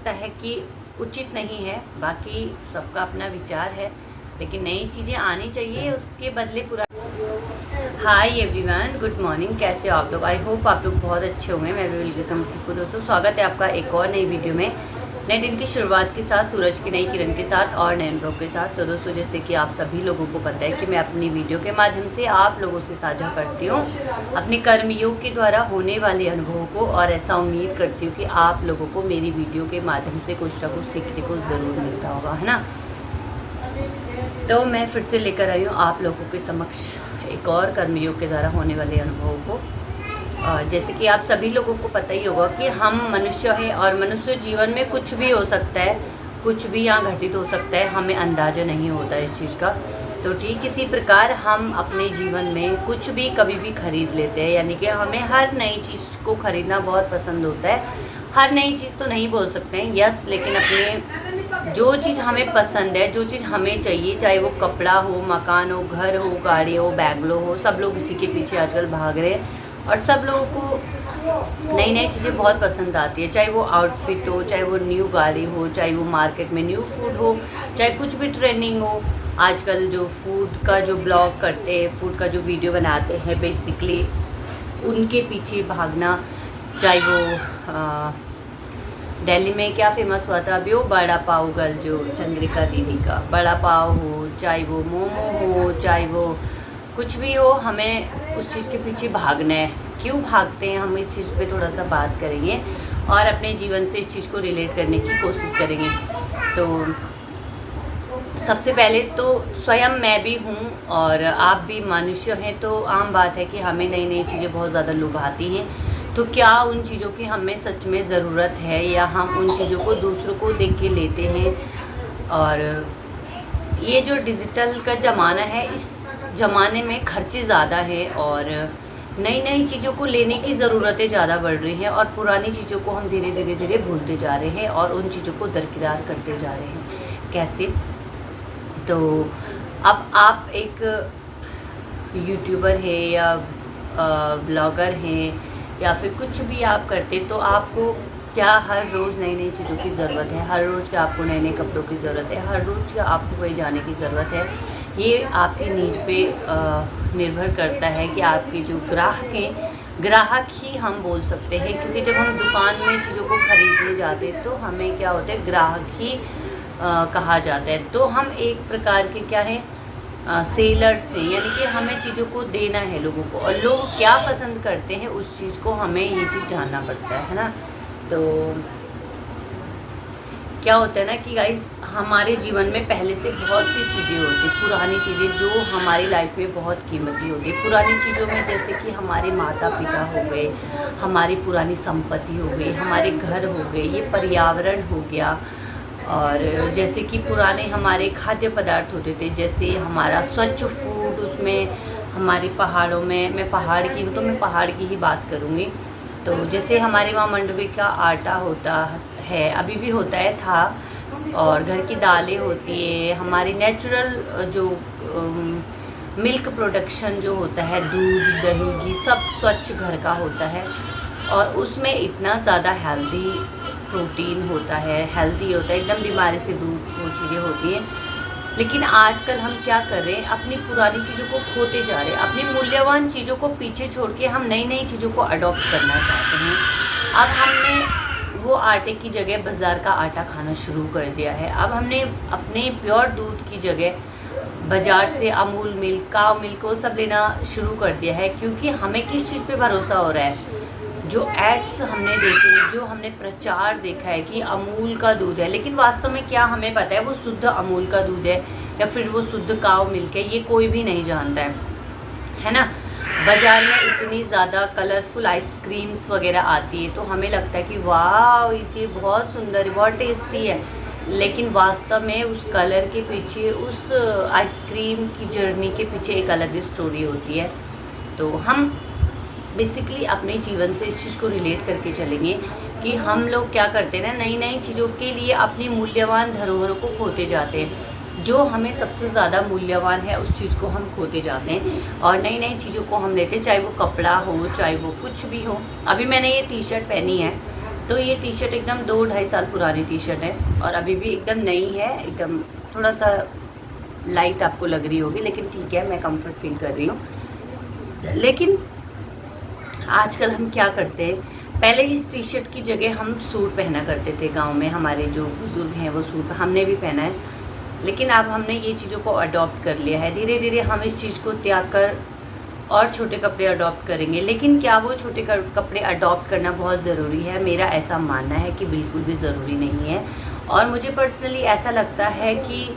लगता है कि उचित नहीं है। बाकी सबका अपना विचार है, लेकिन नई चीज़ें आनी चाहिए, उसके बदले पूरा। Hi everyone, good morning. कैसे हो आप लोग? आई होप आप लोग बहुत अच्छे होंगे। मैं भी बिल्कुल ठीक हूँ। दोस्तों, स्वागत है आपका एक और नई वीडियो में, नए दिन की शुरुआत के साथ, सूरज की नई किरण के साथ और नए अनुभव के साथ। तो दोस्तों, जैसे कि आप सभी लोगों को पता है कि मैं अपनी वीडियो के माध्यम से आप लोगों से साझा करती हूँ अपने कर्मयोग के द्वारा होने वाले अनुभवों को, और ऐसा उम्मीद करती हूँ कि आप लोगों को मेरी वीडियो के माध्यम से कुछ ना कुछ सीखने को ज़रूर मिलता होगा, है ना। तो मैं फिर से लेकर आई हूँ आप लोगों के समक्ष एक और कर्मयोग के द्वारा होने वाले अनुभवों को। और जैसे कि आप सभी लोगों को पता ही होगा कि हम मनुष्य हैं और मनुष्य जीवन में कुछ भी हो सकता है, कुछ भी यहाँ घटित हो सकता है, हमें अंदाज़ा नहीं होता इस चीज़ का। तो ठीक इसी प्रकार हम अपने जीवन में कुछ भी कभी भी खरीद लेते हैं, यानी कि हमें हर नई चीज़ को खरीदना बहुत पसंद होता है। हर नई चीज़ तो नहीं बोल सकते हैं, यस, लेकिन अपने जो चीज़ हमें पसंद है, जो चीज़ हमें चाहिए, चाहे वो कपड़ा हो, मकान हो, घर हो, गाड़ी हो, बैंगलो हो, सब लोग इसी के पीछे आजकल भाग रहे हैं। और सब लोगों को नई नई चीज़ें बहुत पसंद आती है, चाहे वो आउटफिट हो, चाहे वो न्यू गाड़ी हो, चाहे वो मार्केट में न्यू फूड हो, चाहे कुछ भी ट्रेंडिंग हो। आजकल जो फूड का जो ब्लॉग करते हैं, फूड का जो वीडियो बनाते हैं, बेसिकली उनके पीछे भागना। चाहे वो दिल्ली में क्या फेमस हुआ था अभी, वो बड़ा पाव गर्ल, जो चंद्रिका दीदी का बड़ा पाव हो, चाहे वो मोमो हो, चाहे वो कुछ भी हो, हमें उस चीज़ के पीछे भागना है। क्यों भागते हैं हम, इस चीज़ पे थोड़ा सा बात करेंगे और अपने जीवन से इस चीज़ को रिलेट करने की कोशिश करेंगे। तो सबसे पहले तो स्वयं मैं भी हूँ और आप भी मनुष्य हैं, तो आम बात है कि हमें नई नई चीज़ें बहुत ज़्यादा लुभाती हैं। तो क्या उन चीज़ों की हमें सच में ज़रूरत है, या हम उन चीज़ों को दूसरों को देख के लेते हैं? और ये जो डिजिटल का ज़माना है, इस ज़माने में खर्चे ज़्यादा है और नई नई चीज़ों को लेने की ज़रूरतें ज़्यादा बढ़ रही हैं, और पुरानी चीज़ों को हम धीरे धीरे धीरे भूलते जा रहे हैं और उन चीज़ों को दरकिरार करते जा रहे हैं। कैसे? तो अब आप एक यूट्यूबर है या ब्लॉगर हैं या फिर कुछ भी आप करते, तो आपको क्या हर रोज़ नई नई चीज़ों की ज़रूरत है? हर रोज़ क्या आपको नए नए कपड़ों की ज़रूरत है? हर रोज़ क्या आपको कहीं जाने की ज़रूरत है? ये आपकी नीड पे निर्भर करता है कि आपके जो ग्राहक हैं, ग्राहक ही हम बोल सकते हैं, क्योंकि जब हम दुकान में चीज़ों को ख़रीदने जाते हैं तो हमें क्या होता है, ग्राहक ही कहा जाता है। तो हम एक प्रकार के क्या हैं, सेलर्स हैं, यानी कि हमें चीज़ों को देना है लोगों को, और लोग क्या पसंद करते हैं उस चीज़ को हमें ये चीज़ जानना पड़ता है ना। तो क्या होता है ना कि गाइस, हमारे जीवन में पहले से बहुत सी चीज़ें होती, पुरानी चीज़ें जो हमारी लाइफ में बहुत कीमती होती। पुरानी चीज़ों में जैसे कि हमारे माता पिता हो गए, हमारी पुरानी संपत्ति हो गई, हमारे घर हो गए, ये पर्यावरण हो गया। और जैसे कि पुराने हमारे खाद्य पदार्थ होते थे, जैसे हमारा स्वच्छ फूड, उसमें हमारी पहाड़ों में, मैं पहाड़ की हूँ तो मैं पहाड़ की ही बात करूँगी। तो जैसे हमारे वहाँ मंडवे का आटा होता है, अभी भी होता है, था, और घर की दालें होती है, हमारी नेचुरल जो मिल्क प्रोडक्शन जो होता है, दूध, दही, घी, सब स्वच्छ घर का होता है, और उसमें इतना ज़्यादा हेल्दी प्रोटीन होता है, हेल्दी होता है, एकदम बीमारी से दूर वो चीज़ें होती हैं। लेकिन आजकल हम क्या कर रहे हैं, अपनी पुरानी चीज़ों को खोते जा रहे हैं, अपनी मूल्यवान चीज़ों को पीछे छोड़ के हम नई नई चीज़ों को अडॉप्ट करना चाहते हैं। अब हमने वो आटे की जगह बाज़ार का आटा खाना शुरू कर दिया है। अब हमने अपने प्योर दूध की जगह बाज़ार से अमूल मिल्क, काव मिल्क, वो सब लेना शुरू कर दिया है, क्योंकि हमें किस चीज़ पे भरोसा हो रहा है, जो एड्स हमने देखे, जो हमने प्रचार देखा है कि अमूल का दूध है, लेकिन वास्तव में क्या हमें पता है वो शुद्ध अमूल का दूध है या फिर वो शुद्ध काव मिल्क है? ये कोई भी नहीं जानता है ना। बाज़ार में इतनी ज़्यादा कलरफुल आइसक्रीम्स वगैरह आती है, तो हमें लगता है कि वाह, इसे बहुत सुंदर है, बहुत टेस्टी है, लेकिन वास्तव में उस कलर के पीछे, उस आइसक्रीम की जर्नी के पीछे एक अलग स्टोरी होती है। तो हम बेसिकली अपने जीवन से इस चीज़ को रिलेट करके चलेंगे कि हम लोग क्या करते हैं ना, नई नई चीज़ों के लिए अपनी मूल्यवान धरोहरों को खोते जाते हैं। जो हमें सबसे ज़्यादा मूल्यवान है उस चीज़ को हम खोते जाते हैं और नई नई चीज़ों को हम लेते हैं, चाहे वो कपड़ा हो, चाहे वो कुछ भी हो। अभी मैंने ये टी शर्ट पहनी है, तो ये टी शर्ट एकदम 2-2.5 साल पुरानी टी शर्ट है और अभी भी एकदम नई है, एकदम थोड़ा सा लाइट आपको लग रही होगी, लेकिन ठीक है, मैं कंफर्ट फील कर रही हूँ। लेकिन आजकल हम क्या करते हैं, पहले इस टी शर्ट की जगह हम सूट पहना करते थे। गांव में हमारे जो बुज़ुर्ग हैं वो सूट, हमने भी पहना है, लेकिन अब हमने ये चीज़ों को अडॉप्ट कर लिया है। धीरे धीरे हम इस चीज़ को त्याग कर और छोटे कपड़े अडॉप्ट करेंगे। लेकिन क्या वो छोटे कपड़े अडॉप्ट करना बहुत ज़रूरी है? मेरा ऐसा मानना है कि बिल्कुल भी ज़रूरी नहीं है। और मुझे पर्सनली ऐसा लगता है कि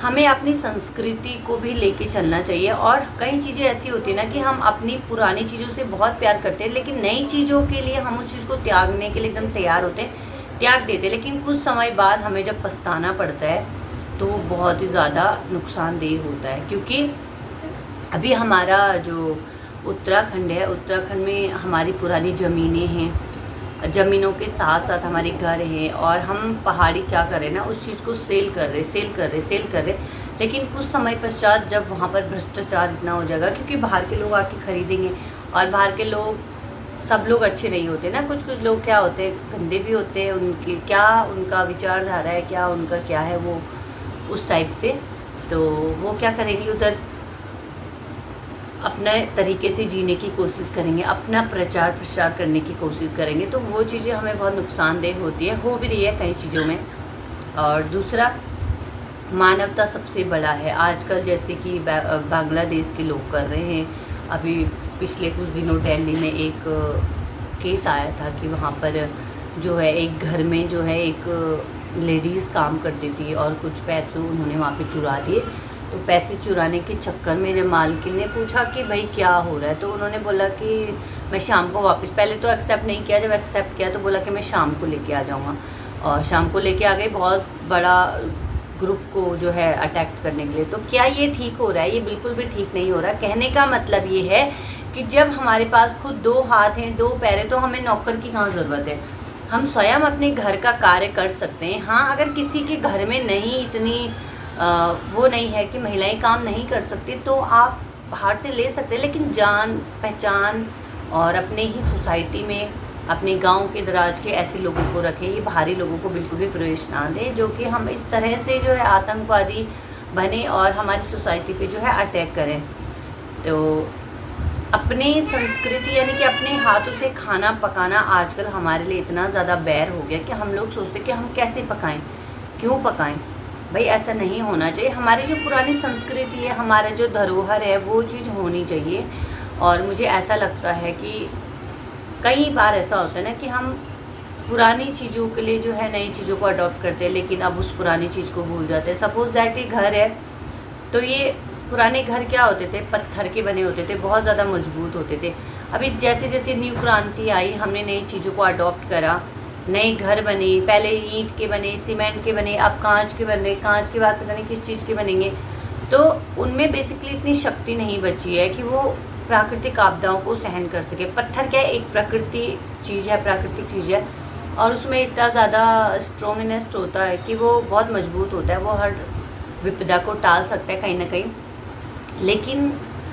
हमें अपनी संस्कृति को भी लेके चलना चाहिए। और कई चीज़ें ऐसी होती है ना कि हम अपनी पुरानी चीज़ों से बहुत प्यार करते हैं, लेकिन नई चीज़ों के लिए हम उस चीज़ को त्यागने के लिए एकदम तैयार होते हैं, त्याग देते हैं, लेकिन कुछ समय बाद हमें जब पछताना पड़ता है तो वो बहुत ही ज़्यादा नुकसानदेह होता है। क्योंकि अभी हमारा जो उत्तराखंड है, उत्तराखंड में हमारी पुरानी ज़मीनें हैं, ज़मीनों के साथ साथ हमारे घर हैं, और हम पहाड़ी क्या कर रहे हैं ना, उस चीज़ को सेल कर रहे। लेकिन कुछ समय पश्चात जब वहाँ पर भ्रष्टाचार इतना हो जाएगा, क्योंकि बाहर के लोग आके ख़रीदेंगे, और बाहर के लोग, सब लोग अच्छे नहीं होते ना, कुछ कुछ लोग क्या होते हैं, गंदे भी होते हैं, उनकी क्या उनका विचारधारा है, क्या उनका क्या है, वो उस टाइप से, तो वो क्या करेंगे, उधर अपने तरीके से जीने की कोशिश करेंगे, अपना प्रचार प्रसार करने की कोशिश करेंगे, तो वो चीज़ें हमें बहुत नुकसानदेह होती है, हो भी रही है कई चीज़ों में। और दूसरा, मानवता सबसे बड़ा है आजकल, जैसे कि बांग्लादेश के लोग कर रहे हैं। अभी पिछले कुछ दिनों दिल्ली में एक केस आया था कि वहाँ पर जो है एक घर में जो है एक लेडीज़ काम करती थी और कुछ पैसे उन्होंने वहाँ पे चुरा दिए। तो पैसे चुराने के चक्कर में जब मालकिन ने पूछा कि भाई क्या हो रहा है, तो उन्होंने बोला कि मैं शाम को वापस, पहले तो एक्सेप्ट नहीं किया, जब एक्सेप्ट किया तो बोला कि मैं शाम को लेके आ जाऊँगा, और शाम को लेके आ गई, बहुत बड़ा ग्रुप को जो है अटैक करने के लिए। तो क्या ये ठीक हो रहा है? ये बिल्कुल भी ठीक नहीं हो रहा। कहने का मतलब ये है कि जब हमारे पास खुद 2 हाथ हैं, 2 पैर हैं, तो हमें नौकर की कहाँ ज़रूरत है? हम स्वयं अपने घर का कार्य कर सकते हैं। हाँ, अगर किसी के घर में नहीं इतनी वो नहीं है कि महिलाएं काम नहीं कर सकती, तो आप बाहर से ले सकते हैं, लेकिन जान पहचान और अपने ही सोसाइटी में, अपने गांव के दराज के ऐसे लोगों को रखें। ये बाहरी लोगों को बिल्कुल भी प्रवेश ना दें, जो कि हम इस तरह से जो है आतंकवादी बने और हमारी सोसाइटी पे जो है अटैक करें। तो अपनी संस्कृति यानी कि अपने हाथों से खाना पकाना आजकल हमारे लिए इतना ज़्यादा बैर हो गया कि हम लोग सोचते कि हम कैसे पकाएं, क्यों पकाएं। भाई ऐसा नहीं होना चाहिए। हमारी जो पुरानी संस्कृति है, हमारा जो धरोहर है, वो चीज़ होनी चाहिए। और मुझे ऐसा लगता है कि कई बार ऐसा होता है ना कि हम पुरानी चीज़ों के लिए जो है नई चीज़ों को अडॉप्ट करते हैं, लेकिन अब उस पुरानी चीज़ को भूल जाते हैं। सपोज़ दैट ये घर है, तो ये पुराने घर क्या होते थे, पत्थर के बने होते थे, बहुत ज़्यादा मजबूत होते थे। अभी जैसे जैसे न्यू क्रांति आई, हमने नई चीज़ों को अडॉप्ट करा, नए घर बने, पहले ईंट के बने, सीमेंट के बने, अब कांच के बन रहे, कांच के बाद पता नहीं किस चीज़ के बनेंगे। तो उनमें बेसिकली इतनी शक्ति नहीं बची है कि वो प्राकृतिक आपदाओं को सहन कर सके। पत्थर क्या है, एक प्रकृति चीज़ है, प्राकृतिक चीज़ है, और उसमें इतना ज़्यादा स्ट्रॉन्गनेस होता है कि वो बहुत मजबूत होता है, वो हर विपदा को टाल सकता है कहीं ना कहीं। लेकिन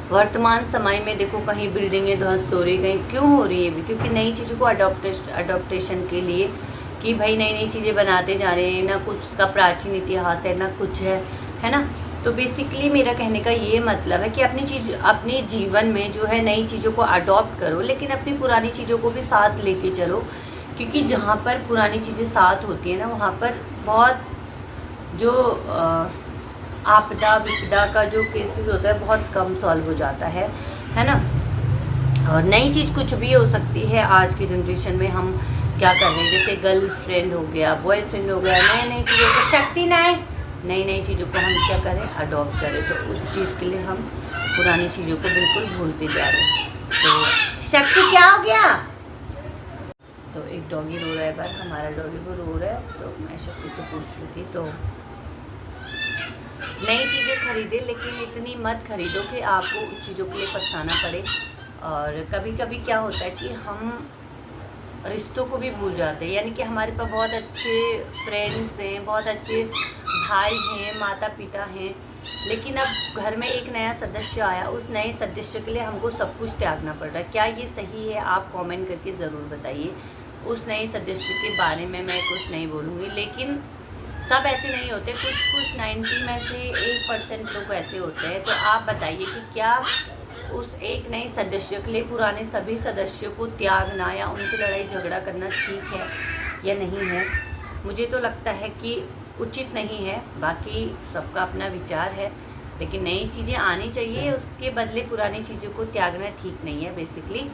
वर्तमान समय में देखो, कहीं बिल्डिंगें ध्वस्त हो रही, कहीं क्यों हो रही है? क्योंकि नई चीज़ों को अडॉप्टेशन के लिए कि भाई नई नई चीज़ें बनाते जा रहे हैं, ना कुछ का प्राचीन इतिहास है, ना कुछ है ना। तो बेसिकली मेरा कहने का ये मतलब है कि अपने जीवन में जो है नई चीज़ों को अडॉप्ट करो, लेकिन अपनी पुरानी चीज़ों को भी साथ लेके चलो। क्योंकि जहाँ पर पुरानी चीज़ें साथ होती हैं ना, वहाँ पर बहुत जो आपदा विपदा का जो केसेस होता है बहुत कम सॉल्व हो जाता है ना। और नई चीज़ कुछ भी हो सकती है। आज की जनरेशन में हम क्या कर रहे हैं, जैसे गर्लफ्रेंड हो गया, बॉयफ्रेंड हो गया, नई नई चीज़ों को, शक्ति नई चीज़ों को हम क्या करें, अडॉप्ट करें। तो उस चीज़ के लिए हम पुरानी चीज़ों को बिल्कुल भूलते जा रहे हैं। तो शक्ति क्या हो गया? तो एक डॉगी रो रहा है, बस हमारा डॉगी वो रो रहा है, तो मैं शक्ति से पूछ रही थी। तो नई चीज़ें खरीदे, लेकिन इतनी मत खरीदो कि आपको उस चीज़ों के लिए पछताना पड़े। और कभी कभी क्या होता है कि हम रिश्तों को भी भूल जाते हैं, यानी कि हमारे पास बहुत अच्छे फ्रेंड्स हैं, बहुत अच्छे भाई हैं, माता पिता हैं, लेकिन अब घर में एक नया सदस्य आया, उस नए सदस्य के लिए हमको सब कुछ त्यागना पड़ रहा है। क्या ये सही है? आप कमेंट करके ज़रूर बताइए। उस नए सदस्य के बारे में मैं कुछ नहीं बोलूँगी, लेकिन सब ऐसे नहीं होते, कुछ 90 में से 1% लोग ऐसे होते हैं। तो आप बताइए कि क्या उस एक नए सदस्य के लिए पुराने सभी सदस्यों को त्यागना या उनसे लड़ाई झगड़ा करना ठीक है या नहीं है? मुझे तो लगता है कि उचित नहीं है। बाकी सबका अपना विचार है, लेकिन नई चीज़ें आनी चाहिए, उसके बदले पुरानी चीज़ों को त्यागना ठीक नहीं है बेसिकली।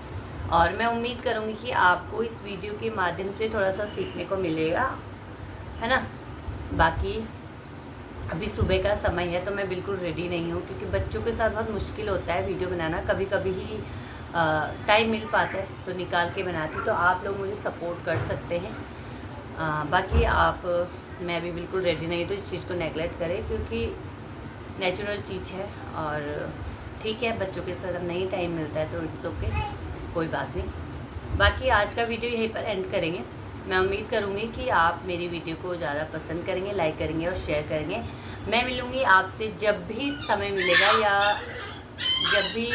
और मैं उम्मीद करूँगी कि आपको इस वीडियो के माध्यम से थोड़ा सा सीखने को मिलेगा, है ना। बाकी अभी सुबह का समय है तो मैं बिल्कुल रेडी नहीं हूँ, क्योंकि बच्चों के साथ बहुत मुश्किल होता है वीडियो बनाना। कभी कभी ही टाइम मिल पाता है तो निकाल के बनाती, तो आप लोग मुझे सपोर्ट कर सकते हैं। बाकी मैं अभी बिल्कुल रेडी नहीं, तो इस चीज़ को नेगलेक्ट करें, क्योंकि नेचुरल चीज़ है। और ठीक है, बच्चों के साथ अब नहीं टाइम मिलता है तो इट्स ओके, कोई बात नहीं। बाकी आज का वीडियो यहीं पर एंड करेंगे। मैं उम्मीद करूँगी कि आप मेरी वीडियो को ज़्यादा पसंद करेंगे, लाइक करेंगे और शेयर करेंगे। मैं मिलूँगी आपसे जब भी समय मिलेगा, या जब भी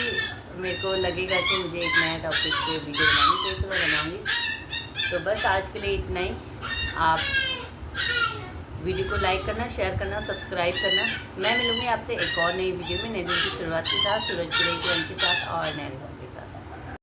मेरे को लगेगा कि मुझे एक नया टॉपिक पे वीडियो बनानी चाहिए तो मैं बनाऊँगी। तो बस आज के लिए इतना ही। आप वीडियो को लाइक करना, शेयर करना, सब्सक्राइब करना। मैं मिलूँगी आपसे एक और नई वीडियो में, नए दिन की शुरुआत के साथ, सूरज की नई किरण के साथ और नए